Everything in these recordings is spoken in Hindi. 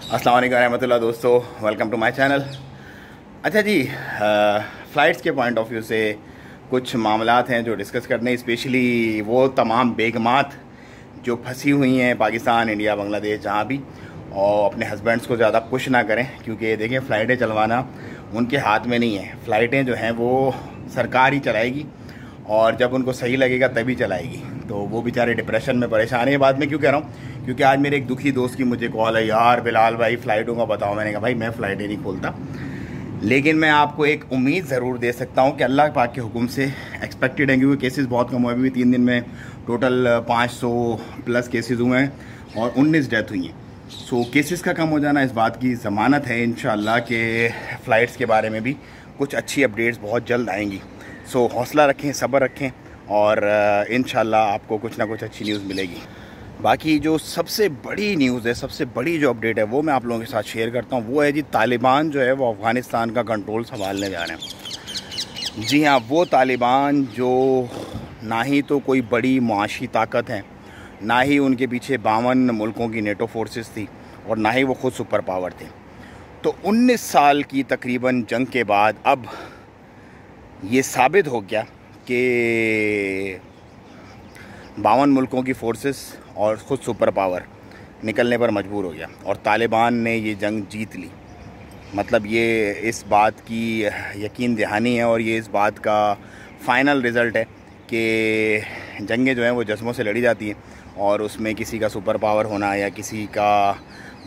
अस्सलाम वालेकुम रहमतुल्लाह दोस्तों, वेलकम टू माय चैनल। अच्छा जी, फ़्लाइट्स के पॉइंट ऑफ व्यू से कुछ मामलात हैं जो डिस्कस करने, स्पेशली वो तमाम बेगमात जो फंसी हुई हैं पाकिस्तान, इंडिया, बांग्लादेश, जहाँ भी, और अपने हस्बैंड्स को ज़्यादा पुश ना करें, क्योंकि देखें फ़्लाइटें चलवाना उनके हाथ में नहीं है। फ़्लाइटें जो हैं वो सरकार ही चलाएगी और जब उनको सही लगेगा तभी चलाएगी। तो वो बेचारे डिप्रेशन में परेशान है। बाद में क्यों कह रहा हूँ, क्योंकि आज मेरे एक दुखी दोस्त की मुझे कॉल है, यार बिलाल भाई फ़्लाइटों का बताओ। मैंने कहा भाई मैं फ़्लाइटें नहीं खोलता, लेकिन मैं आपको एक उम्मीद ज़रूर दे सकता हूँ कि अल्लाह पाक के हुक्म से एक्सपेक्टेड है, क्योंकि केसेस बहुत कम हुए। अभी 3 दिन में टोटल 500 प्लस केसेस हुए हैं और 19 डेथ हुई हैं। सो केसेस का कम हो जाना इस बात की ज़मानत है इंशाअल्लाह के फ़्लाइट्स के बारे में भी कुछ अच्छी अपडेट्स बहुत जल्द आएंगी। सो हौसला रखें, सब्र रखें और इंशाअल्लाह आपको कुछ ना कुछ अच्छी न्यूज़ मिलेगी। बाकी जो सबसे बड़ी न्यूज़ है, सबसे बड़ी जो अपडेट है, वो मैं आप लोगों के साथ शेयर करता हूँ। वो है जी, तालिबान जो है वो अफ़गानिस्तान का कंट्रोल संभालने जा रहे हैं। जी हाँ, वो तालिबान जो ना ही तो कोई बड़ी मुआशी ताकत है, ना ही उनके पीछे 52 मुल्कों की नेटो फोर्सेस थी, और ना ही वो खुद सुपर पावर थे। तो 19 साल की तकरीबन जंग के बाद अब ये साबित हो गया कि 52 मुल्कों की फोर्सेस और ख़ुद सुपर पावर निकलने पर मजबूर हो गया और तालिबान ने ये जंग जीत ली। मतलब ये इस बात की यकीन दहानी है और ये इस बात का फ़ाइनल रिज़ल्ट है कि जंगें जो हैं वो जिस्मों से लड़ी जाती हैं और उसमें किसी का सुपर पावर होना या किसी का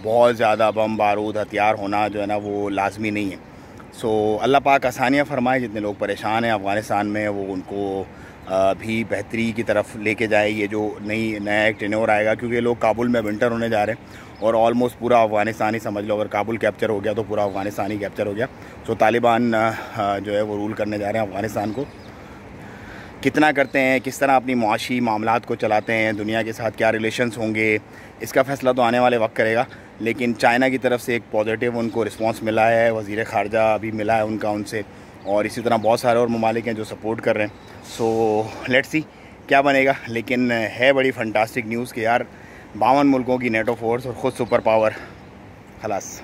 बहुत ज़्यादा बम बारूद हथियार होना जो है ना वो लाजमी नहीं है। सो अल्लाह पाक आसानियाँ फरमाए। जितने लोग परेशान हैं अफ़गानिस्तान में, वो उनको भी बेहतरी की तरफ लेके जाए। ये जो नया एक टेन्योर आएगा, क्योंकि लोग काबुल में विंटर होने जा रहे हैं और ऑलमोस्ट पूरा अफ़गानिस्तान ही समझ लो, अगर काबुल कैप्चर हो गया तो पूरा अफ़गानिस्तान ही कैप्चर हो गया। सो तालिबान जो है वो रूल करने जा रहे हैं अफ़गानिस्तान को। कितना करते हैं, किस तरह अपनी मुआशी मामलात को चलाते हैं, दुनिया के साथ क्या रिलेशंस होंगे, इसका फ़ैसला तो आने वाले वक्त करेगा। लेकिन चाइना की तरफ से एक पॉजिटिव उनको रिस्पांस मिला है, वज़ीर ख़ारजा भी मिला है उनका उनसे, और इसी तरह बहुत सारे और ममालिक हैं जो सपोर्ट कर रहे हैं। सो लेट्स सी क्या बनेगा। लेकिन है बड़ी फंटास्टिक न्यूज़ कि यार 52 मुल्कों की नेटो फोर्स और ख़ुद सुपर पावर खलास।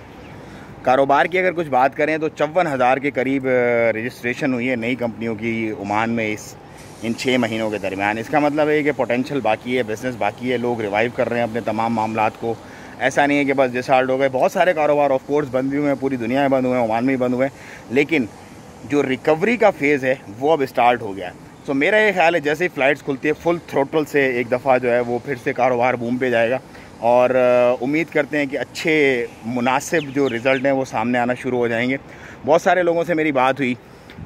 कारोबार की अगर कुछ बात करें तो 54,000 के करीब रजिस्ट्रेशन हुई है नई कंपनियों की ओमान में इन 6 महीनों के दरमियान। इसका मतलब है कि पोटेंशियल बाकी है, बिज़नेस बाकी है, लोग रिवाइव कर रहे हैं अपने तमाम मामलात को। ऐसा नहीं है कि बस डिसॉल्ट हो गए। बहुत सारे कारोबार ऑफ कोर्स बंद भी हुए हैं, पूरी दुनिया में बंद हुए हैं, ओमान में भी बंद हुए हैं, लेकिन जो रिकवरी का फेज़ है वो अब स्टार्ट हो गया है। सो मेरा ये ख्याल है जैसे ही फ़्लाइट्स खुलती है फुल थ्रोटल से एक दफ़ा जो है वो फिर से कारोबार बूम पे जाएगा और उम्मीद करते हैं कि अच्छे मुनासिब जो रिज़ल्ट हैं वो सामने आना शुरू हो जाएंगे। बहुत सारे लोगों से मेरी बात हुई,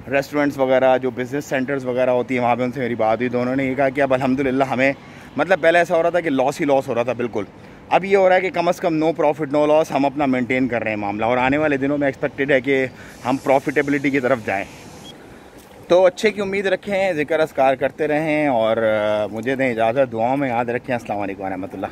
रेस्टोरेंट्स वगैरह जो बिज़नेस सेंटर्स वगैरह होती हैं वहाँ पे उनसे मेरी बात हुई, तो उन्होंने ये कहा कि अब अल्हम्दुलिल्लाह हमें, मतलब पहले ऐसा हो रहा था कि लॉस ही लॉस हो रहा था बिल्कुल, अब ये हो रहा है कि कम से कम नो प्रॉफिट नो लॉस, हम अपना मेंटेन कर रहे हैं मामला, और आने वाले दिनों में एक्सपेक्टेड है कि हम प्रॉफिटेबिलिटी की तरफ जाएँ। तो अच्छे की उम्मीद रखें, ज़िक्र अस्कार करते रहें और मुझे दें इजाज़त। दुआओं में याद रखें। अस्सलाम वालेकुम व रहमतुल्लाह।